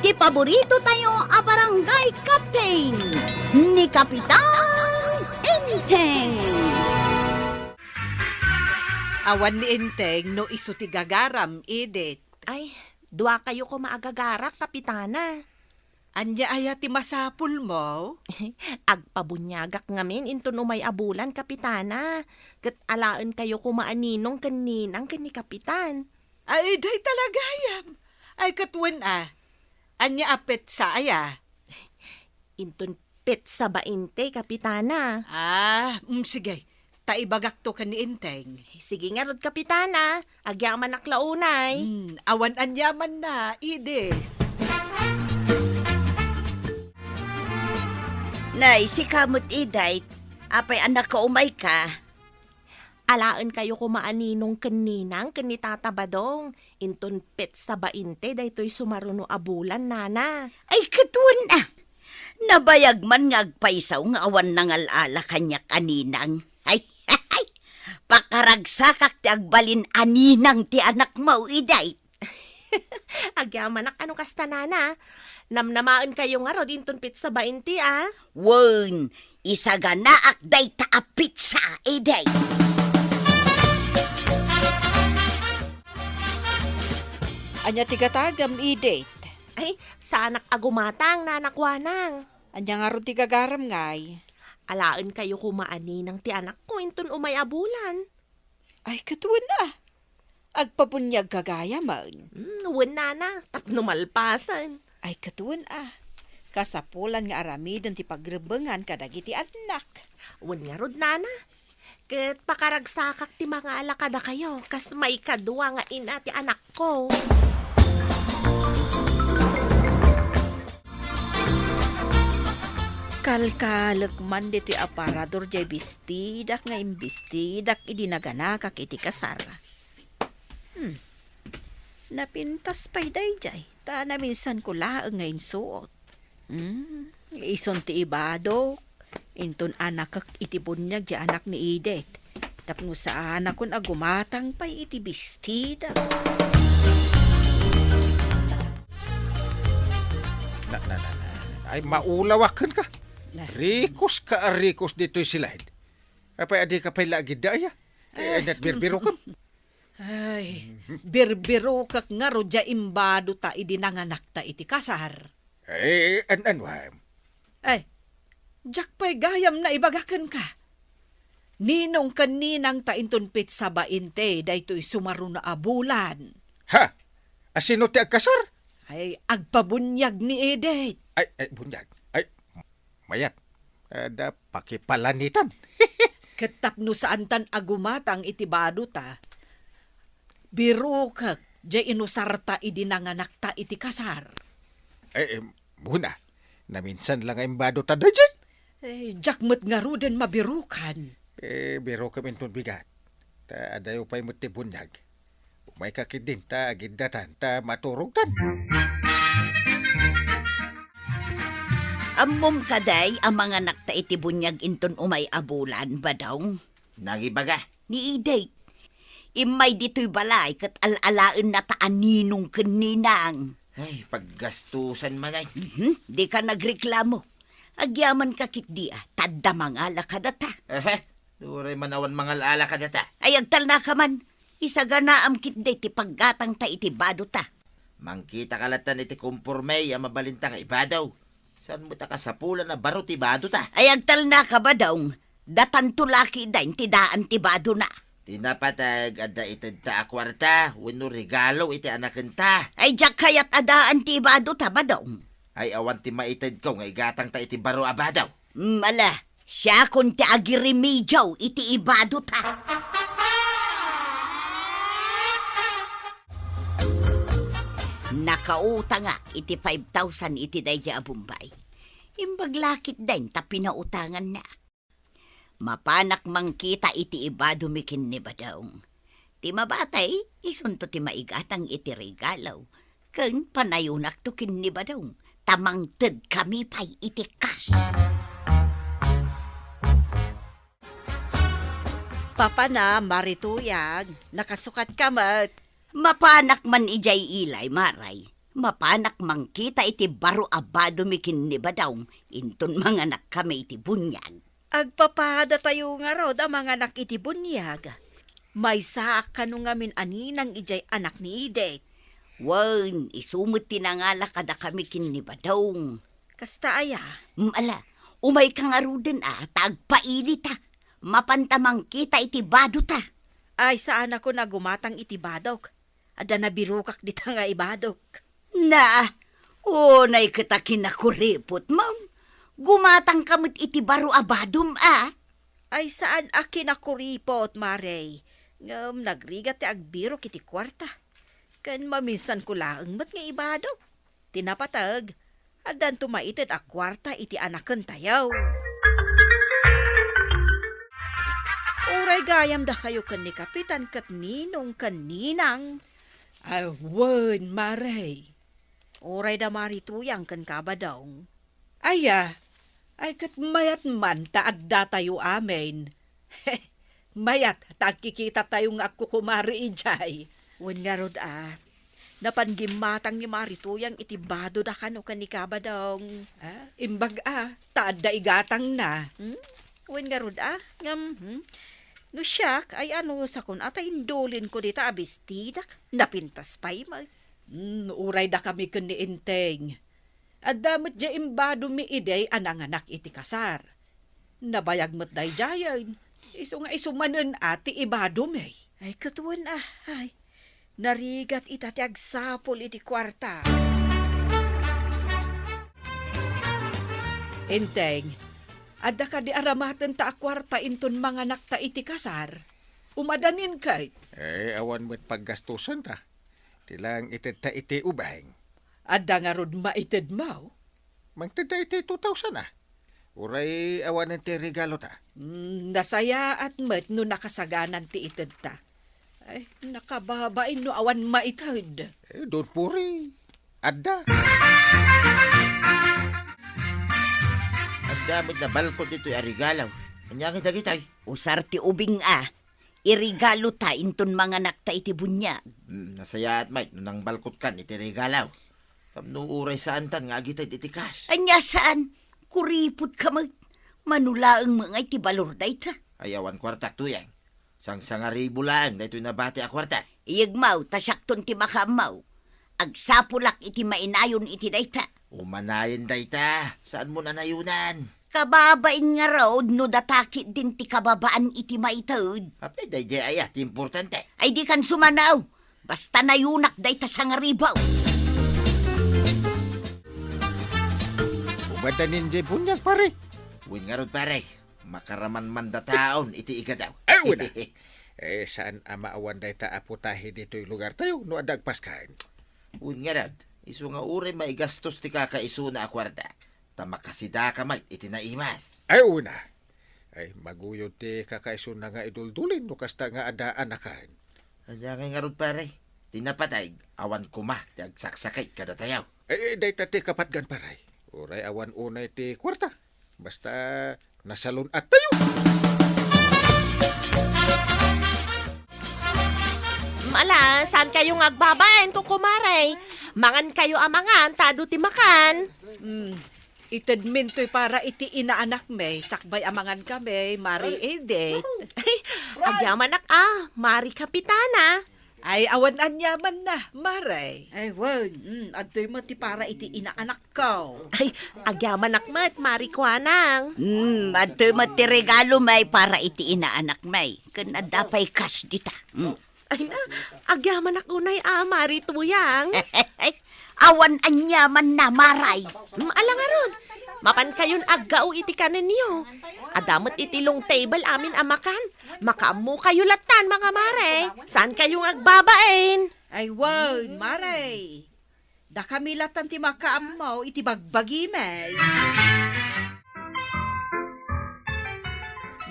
Ti paborito tayo a barangay captain ni Kapitan Enteng. Awan ni Enteng no iso ti gagaram, Edith. Ay, dua kayo ko maagagarak, kapitana. Anya aya ti masapul mo? Agpabunyagak ngamin into no may abulan, kapitana. Kat alaan kayo kumaaninong kaninang kani kapitan. Ay, day talaga yam. Ay, katwan Anya apet sa aya. Inton pet sa bainte, kapitana. Sige. Taibagak to ka ni Enteng. Sige nga rod, kapitana. Agyaman naklaunay. Awan anyaman na, Edith. Nay, si kamot iday, apay anak ko umay ka. Alaan kayo kumaaninong kaninang kani Tata Badong. Inton pet sa bainte, daytoy sumaruno abulan, nana. Ay katun nabayag man nga agpaisaw nga awan nangalala kanya kaninang. Ay, pakaragsakak ti agbalin aninang ti anak mo iday. Agyaman ano kasta, nana. Namnamaan kayo nga rod inton pet sa bainte, Wen, isaganaak day taapit sa iday. Anya tigatagam, Edith. Ay, sa anak agumatang, nanakwanang. Anya nga ro ti gagaram ngay. Alaan kayo kumaani ng ti anak ko inton umay abulan. Ay, katwan Agpabunyag kagaya man. Wen nana, tapno malpasan. Ay, katwan Kasapulan nga aramidon ti pagrebengan kadagiti anak. Wen nga rod, nana. Ket pakaragsakak ti mga alakada kayo, kas may kadwa nga ina ti anak ko. Kalkalek man diti aparador jay bistidak nga imbistidak idinaganakak iti kasar. Napintas pa'y day jay. Ta na minsan ko laang nga insuot. Ison ti ibado. Inton anak kak iti bunyag di anak ni Edith. Tapno sa anak kun agumatang pa'y iti bistidak. Ay, maulawakan ka. Rikos ka rikos dito'y silahid. Apay adi ka pa'y lagi daya. Ay, natbirbiro ka. Ay, birbiro kak nga ro dya imbado ta idinanganak ta iti kasar. Ay, anwam. Ay, jak pa'y gayam na ibagakan ka. Ninong kaninang ta intunpit sa bainte, daytoy sumaro na abulan. Ha? Asino ti agkasar? Ay, agpabunyag ni Edith. Ay, bunyag. Ay, mayat. Ada pakipalanitan. Katapno saan tan agumatang itibado ta. Biro kak, dya inusarta idinanganak ta iti kasar. Ay, buna. Naminsan lang ay imbado ta doon dyan. Jakmet nga ro den mabirukan. Biro kami itong bigat. Ta adayo pa'y muti bunyag. Umay kakidin ta agindatan ta maturog tan. Ammom kaday ang mga nakta itibunyag inton umay abulan ba daw? Nagibaga. Ni Edith. Imay dito'y balay kat alalaan na taan ninong kaninang. Ay, paggastusan man ay. Di ka nagreklamo. Agyaman ka kit di tadda mangala ka data. Duray manawan mga alala ka data. Ay agtal na ka man. Isaganaam kit di ti paggatang ta itibado ta. Mangkita kalatan iti kumpurmay ang mabalinta nga ibadaw. Saan mo ta kasapulan na baro ti bado ta? Ay agtal na ka ba daw? Datan tulaki dahin ti daan ti bado na. Tinapatag ada itad ta akwarta, wano regalo iti anakan ta. Ay jak kayat adaan ti bado ta ba daw? Ay awan ti maitad ko nga igatang ta iti baro abadaw. Ala, siya kun ti agirimidyaw iti ibado ta. Nakauta nga iti 5,000 iti dayja a Bombay. Imbaglakit din ta pinautangan na. Mapanak mangkita iti ibado mikin ni Badong. Ti mabatay, isunto ti maigatang iti regalaw. Ken panayunak to kin ni Badong. Tamangted kami pay iti cash. Papa na, marituyag. Nakasukat ka mat. Mapanak man ijay ilay, maray. Mapanak mangkita iti baro abado mikin ni badawng inton mga anak kami iti bunyag. Agpapada tayo nga raw da mga anak iti bunyag. May saak ka nung ngamin aninang ijay anak ni Idet. Wan, isumot tinangala kada kami kin ni badawng. Kasta aya. Ala, umay kang aruden tagpailit mapantamang kita iti bado ta. Ay saan ako na gumatang iti badok. Ada nabirukak dita nga ibadok. Na, unay kita kinakuripot, ma'am. Gumatang kamit iti baro abadom, Ay saan akin ako ripot, Marey. Ngam nagrigat ti agbiro kiti kwarta. Kan maminsan ko laeng mat nga ibadok. Tinapatag. Adan tumaited a kwarta iti anaken tayaw. Uray gayam da kayo kan ni Kapitan kat ninong kaninang. Ay, wan, Maray. Uray da marituyang kan kabadong. Aya, ay kat mayat man taadda tayo amin. Mayat, tagkikita tayo nga ako kumari ijay. Wen nga rod napangimatang ni marituyang itibado da kano kan ni kabadong. Imbag taadda igatang na. Wen nga rod no siyak ay ano sa kun atay indulin ko dita abistidak. Napintas pa'y Uray da kami kun ni Inteng. At damot ja imbado mi iday anang anak iti kasar. Nabayag mo't day jayan. Iso nga isumanen ati ibado mi. Ay katuan ay. Narigat itati agsapol iti kwarta. Inteng, adda ka di aramatan ta akwarta inton mga anak ta iti kasar. Umadanin kay. Awan mo't paggastusan ta. Tilang ited ta iti ubahing. Adda nga rod maited mo. Mangted ta iti 2,000 Uray awan ti regalo ta. Nasaya at met no nakasaganan ti ited ta. Ay, nakababain no awan maited. Don't worry. Adda. Ang damot na balkon dito'y arigalaw. Anyangin dagitay. Usar ti ubing irigalo ta inton mga anak ta iti bunyag. Nasaya at mait, nang balkot kan iti regalaw. Tamno uray saan tan nga agitay iti cash. Anya saan? Kuripot ka manulaang mga iti balor day ta. Ayawan kwartak tuyang. Sang-sanga ribu lang, dahito nabati a kwarta. Iyagmaw, tasyakton ti makamaw. Agsapulak iti mainayon iti dayta. Umanayin dayta, saan mo nanayunan? Kababain nga raw, no datakit din ti kababaan iti maitod. Apay, dayjay ayat, importante. Ay di kan sumanaw, basta nayunak dayta sa ngaribaw. Umadanin di bunyag pare. Uwin nga rod pare, makaraman man da taon, iti iga daw. Ay, wala. Saan amaawan day ta aputahe dito'y lugar tayo no adag paskain. Uwin nga rod, iso nga uri maigastos ti kakaiso na akwarta. Tamakasida ka may itinaimas. Ay, una. Ay, maguyod ti kakaiso na nga iduldulin no kasta nga adaan akan. Anyangay nga rod pare, tinapatay, awan kuma, ti agsaksakay kada tayaw. Ay, day ta ti kapatgan paray. Uray awan unay ti kwarta. Basta nasalon at tayo. Mala, saan kayong agbabayan ko kumaray? Mangan kayo amangan, tado ti makan. Ited mintoy para iti inaanak me, sakbay amangan kami, Mari Edith. Ay, agyaman Mari Kapitana. Ay, awan anyaman na, Maray. Ay wen, adoy mo ti para iti inaanak ko. Ay, agyaman mat, Mari Kuanang. Ato ti regalo may para iti inaanak may. Kan adapay cash dita. Ay na, agyaman unay Mari Tuyang. Awan anyaman na, maray. Alangaron, mapan kayon aggao iti kanin niyo. Adamot iti long table amin amakan. Makaamu kayo latan mga mare. Saan kayong agbabain? Ay wen, Maray. Da kami latan ti makaamaw iti bagbagi may.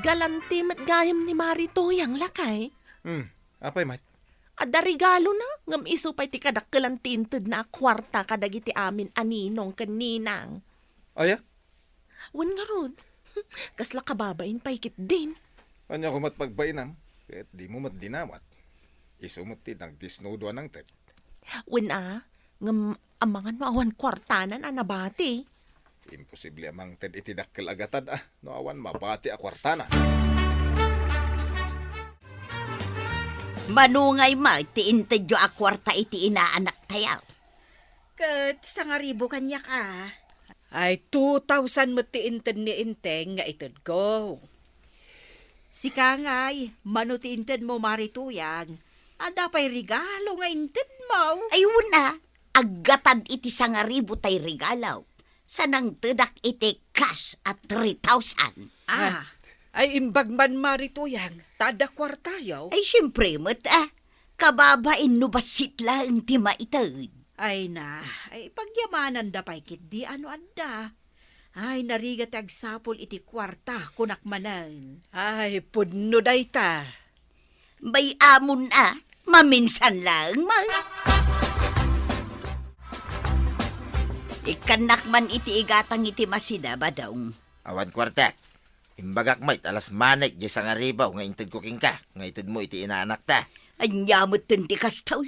Galanti mat gayam ni Mari Tuyang lakay. Apay, mate. Ada regalo na, ngam iso pa'y ti kadakkelan tinted na kwarta kadagiti amin aninong kaninang. Aya? Wan nga rod, kasla kababain pa'y kit din. Anya ko matpagbainam. Kahit di mo matdinawat. Isumot ti nagdisnudo ng ted. Wan ngam Ang mga awan kwartanan anabati. Imposible amang ted itidakkel agatan no awan mabati a kwartana. Manungay ma, ti intedyo a kwarta iti inaanak tayaw. Kat, sangaribo kanya ka. Ay, 2,000 matiinted ni Inteng nga ited ko. Si Kangay, manutinted mo marituyang. Ada pa'y regalo nga inted mo. Ayun na, agatan iti sangaribo tay regalaw. Sanang tedak iti cash at 3,000. Ay, imbag man marituyang, tada kwartayaw. Ay, siyempre, kababain no basit lang ti maited. Ay na, ay pagyamanan da pa'y kit di ano anda. Ay, narigat agsapol iti kwarta kunak manan. Ay, pudno day ta. Bay amon maminsan lang, Ikanak man iti igatang iti masida ba daw? Awan kwarta. Imbagak mait alas manek di sa nga ribaw nga inted ko king ka. Nga ited mo iti inaanak ta. Anyamot tinti kastaw.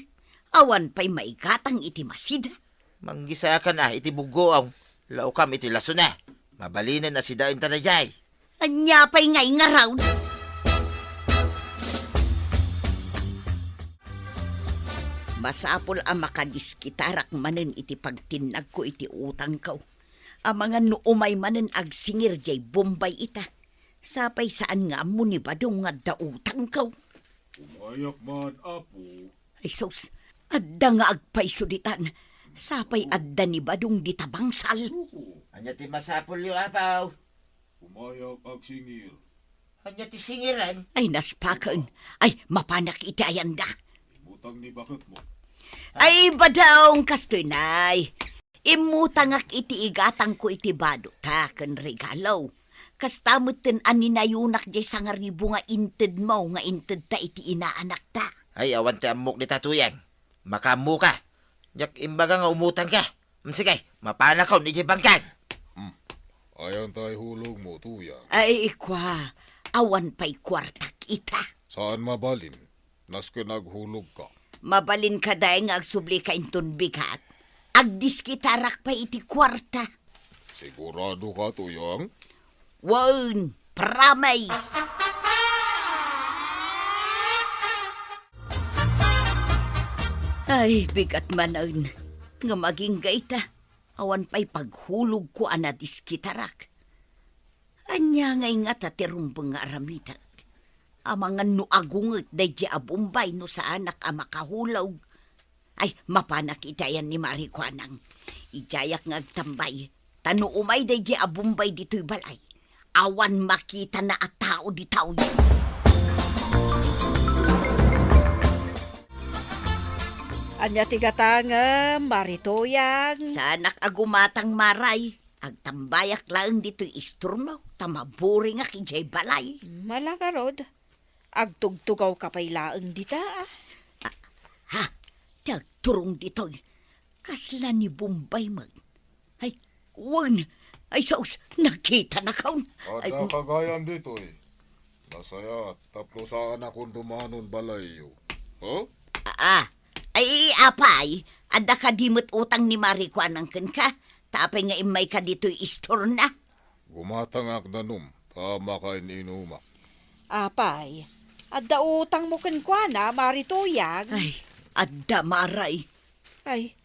Awan pa'y maigatang iti masida. Manggisa ka na iti bugoaw. Laukam iti laso na. Mabalinan na si daing tanayay. Anya pa'y ngay nga raw. Masapol ang makadiskitarak manen iti pagtinag ko iti utang ko. Ang mga nuumay manen agsingir jay Bombay ita. Sapay saan nga mo ni badong nga dautang ko. Umayak man, apo. Ay sos, adda nga agpaisuditan. Sapay adda ni badong ditabangsal. Anya ti masapul yung apaw. Umayak ag singil. Anya ti singiran. Ay naspakan. Ay mapanak iti ayanda. Imutang ni bakit mo. Ay badong kastoy nay. Imutangak iti igatang ko iti bado ta ken regalaw. Kastamutin aninayunak jay sangaribo nga inted mo nga inted ta iti inaanak ta. Ay awan ti amok ni tatuyang. Makamu ka. Nyak imbaga nga umutang ka. Sige, mapana ka ni di bangkag. Ayan tayo hulog mo, tuyang. Ay kwa, awan pa'y kwartak ita. Saan mabalin? Naske naghulog ka. Mabalin ka dahi nga agsubli ka inton bigat. Agdiskitarak pa iti kwarta. Sigurado ka, tuyang? Wan, promise. Ay, bigat manan. Nga maging gaita. Awan pa'y paghulog ko anadiskitarak. Anya ngay nga tatirumbang nga aramitak. Amangan no agunget day di abumbay no sa anak makahulaw. Ay, mapanak itayan ni Marikwanang. Ijayak nga agtambay. Tano umay day di abumbay dito'y balay. Awan makita na at tao di tao. Anya tigatanga, marituyang. Sa anak agumatang maray. Agtambayak lang dito'y isturno. Tamaburi nga kijay balay. Malakarod. Agtugtugaw ka pa'y laeng dita. Ha? Tagturong dito'y. Kasla ni Bombay mag. Ay, wan. Ay, saus, nakita na kaun. Ada kagayan dito eh. Masaya, tapno saan akong dumanon balayo. Huh? Ay, apay. Ada ka dimot utang ni Marikwanang ken ka. Tapay nga imay ka dito'y istor na. Gumatangak na tama ka inumak. Apay, adda utang mo kenkwana, marituyang. Ay, adda maray. Ay,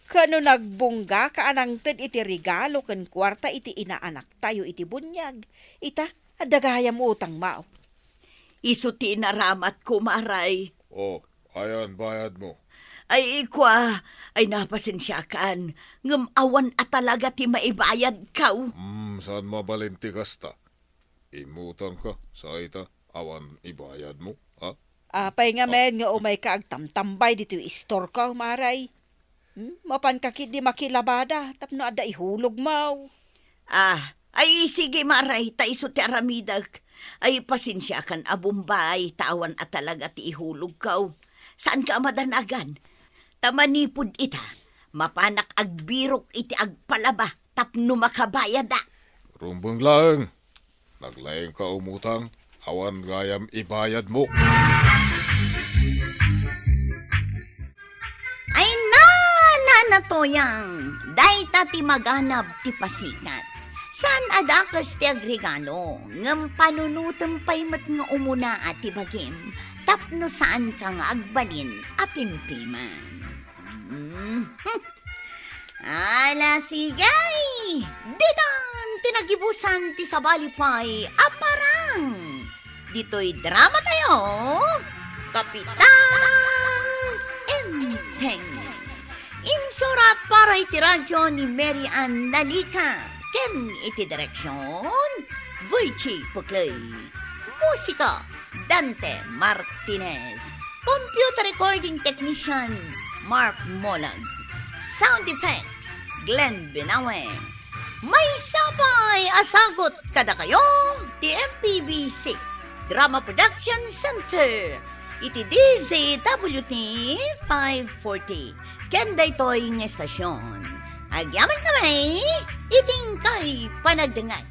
kano nagbungga ka anangted iti regalo ken kwarta iti inaanak tayo iti bunyag. Ita, adagayam utang mao. Iso ti naramat ko, maray. Oh, ayan bayad mo. Ay, ikwa. Ay, napasensyakan. Ngam awan at talaga ti maibayad kaw. Saan mabalinti kasta? Imutang ka sa ita, awan ibayad mo, ha? Apay nga men nga umay ka agtamtambay dito istor ka, maray. Mapan kakit di makilabada, tapno ada ihulog mau. Ay, sige, maray. Taiso ti aramidag. Ay, pasensyakan abumbay. Tawan at talaga ti ihulog kaw. Saan ka madanagan? Tamanipod ita, mapanak agbirok iti agpalaba, tapno makabayada. Rumbang lang. Naglayang ka umutang, awan gayam ibayad mo. Ay, na, na toyang, day tati maganap ti pasikat. Saan adakas ti agregalo, ngam panunutem pay mat nga umuna at ti bagim, tapno saan ka nga agbalin apimpiman. Ala sigay, ditan tinagibusan ti sabalipay aparang. Dito'y drama tayo, Kapitan Enteng. Insurat para iti radyo ni Mary Ann Nalika. Ken iti direksyon, Virgie Puclay. Musika, Dante Martinez. Computer recording technician, Mark Molag. Sound effects, Glenn Binawe. May sapay asagot kada kayo, ti MPBC Drama Production Center. Iti DZWT 540. Kenda ito'y ng estasyon. Agyaman kami, iting kay panagdangan.